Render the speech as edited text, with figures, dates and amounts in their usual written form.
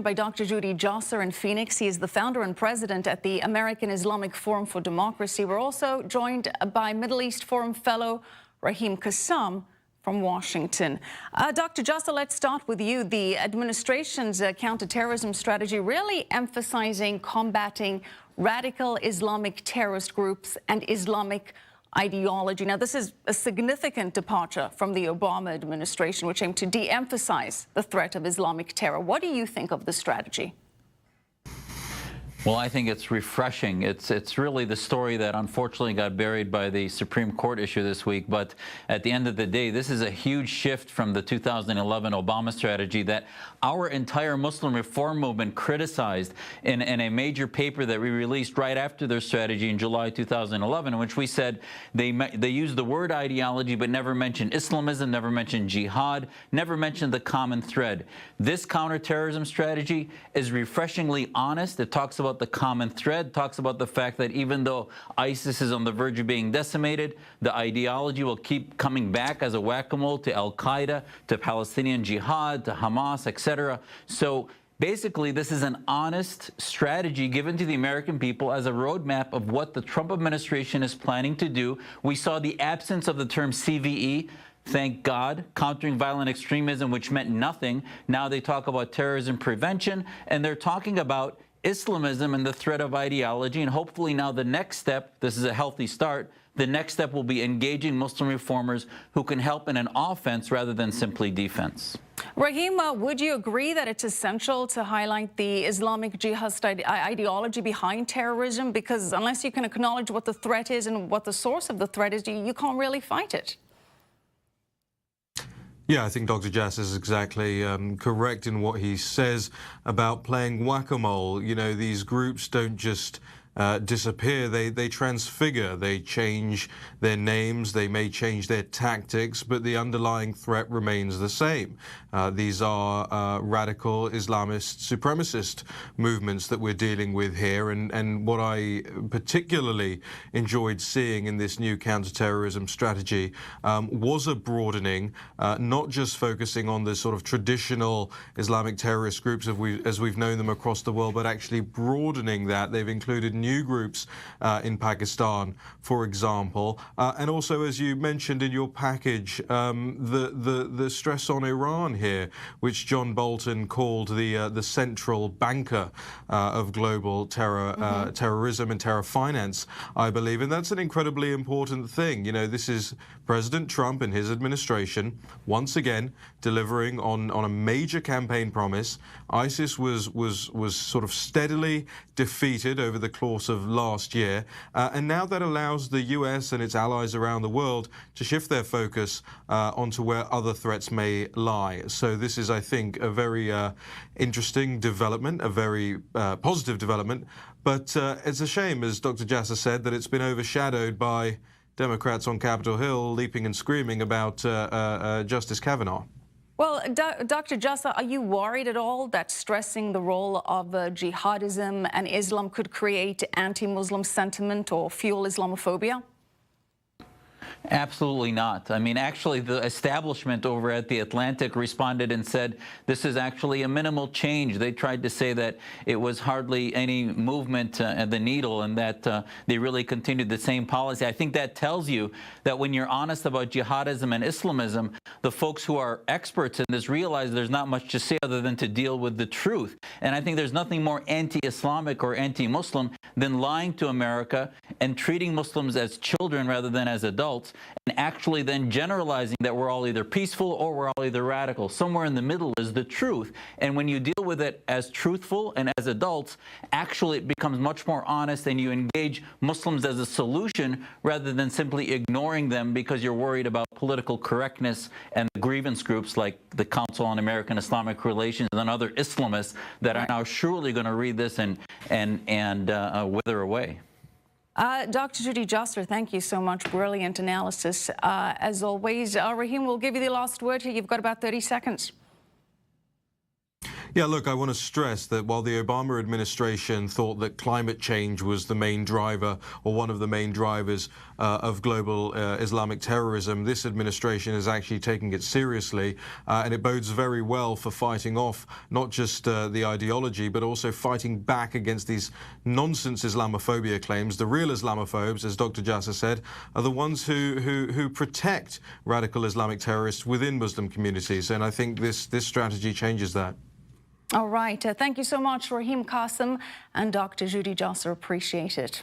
By Dr. Zuhdi Jasser in Phoenix. He is the founder and president at the American Islamic Forum for Democracy. We're also joined by Middle East Forum fellow Raheem Kassam from Washington. Dr. Jasser, let's start with you. The administration's counterterrorism strategy really emphasizing combating radical Islamic terrorist groups and Islamic ideology. Now, this is a significant departure from the Obama administration, which aimed to de-emphasize the threat of Islamic terror. What do you think of the strategy? Well, I think it's refreshing. It's really the story that unfortunately got buried by the Supreme Court issue this week. But at the end of the day, this is a huge shift from the 2011 Obama strategy that our entire Muslim reform movement criticized in a major paper that we released right after their strategy in July 2011, in which we said they used the word ideology but never mentioned Islamism, never mentioned jihad, never mentioned the common thread. This counterterrorism strategy is refreshingly honest. It talks about the common thread, talks about the fact that even though ISIS is on the verge of being decimated, the ideology will keep coming back as a whack-a-mole to Al-Qaeda, to Palestinian Jihad, to Hamas, etc. So basically, this is an honest strategy given to the American people as a roadmap of what the Trump administration is planning to do. We saw the absence of the term CVE. Thank God, countering violent extremism, which meant nothing. Now they talk about terrorism prevention, and they're talking about Islamism and the threat of ideology. And hopefully now the next step, this is a healthy start, the next step will be engaging Muslim reformers who can help in an offense rather than simply defense. Raheem, would you agree that it's essential to highlight the Islamic jihadist ideology behind terrorism? Because unless you can acknowledge what the threat is and what the source of the threat is, you can't really fight it. Yeah, I think Dr. Jasser is exactly correct in what he says about playing whack-a-mole. You know, these groups don't just disappear, they transfigure, they change their names, they may change their tactics, but the underlying threat remains the same. These are radical Islamist supremacist movements that we're dealing with here, and what I particularly enjoyed seeing in this new counterterrorism strategy was a broadening, not just focusing on the sort of traditional Islamic terrorist groups as we've known them across the world, but actually broadening that. They've included new groups in Pakistan, for example, and also, as you mentioned in your package, the stress on Iran here, which John Bolton called the central banker of global terrorism and terror finance, I believe, and that's an incredibly important thing. You know, this is President Trump and his administration once again delivering on a major campaign promise. ISIS was sort of steadily defeated over the course of last year, and now that allows the US and its allies around the world to shift their focus onto where other threats may lie. So this is, I think, a very interesting development, a very positive development, but it's a shame, as Dr. Jasser said, that it's been overshadowed by Democrats on Capitol Hill leaping and screaming about Justice Kavanaugh. Well, Dr. Jasser, are you worried at all that stressing the role of jihadism and Islam could create anti-Muslim sentiment or fuel Islamophobia? Absolutely not. I mean, actually, the establishment over at the Atlantic responded and said this is actually a minimal change. They tried to say that it was hardly any movement at the needle and that they really continued the same policy. I think that tells you that when you're honest about jihadism and Islamism, the folks who are experts in this realize there's not much to say other than to deal with the truth. And I think there's nothing more anti-Islamic or anti-Muslim than lying to America and treating Muslims as children rather than as adults, and actually then generalizing that we're all either peaceful or we're all either radical. Somewhere in the middle is the truth. And when you deal with it as truthful and as adults, actually it becomes much more honest, and you engage Muslims as a solution rather than simply ignoring them because you're worried about political correctness and the grievance groups like the Council on American Islamic Relations and other Islamists that are now surely going to read this and wither away. Dr. Zuhdi Jasser, thank you so much. Brilliant analysis. As always, Raheem, we'll give you the last word here. You've got about 30 seconds. Yeah, look, I want to stress that while the Obama administration thought that climate change was the main driver or one of the main drivers of global Islamic terrorism, this administration is actually taking it seriously, and it bodes very well for fighting off not just the ideology, but also fighting back against these nonsense Islamophobia claims. The real Islamophobes, as Dr. Jasser said, are the ones who protect radical Islamic terrorists within Muslim communities, and I think this strategy changes that. All right. Thank you so much, Raheem, Kassam and Dr. Zuhdi Jasser. Appreciate it.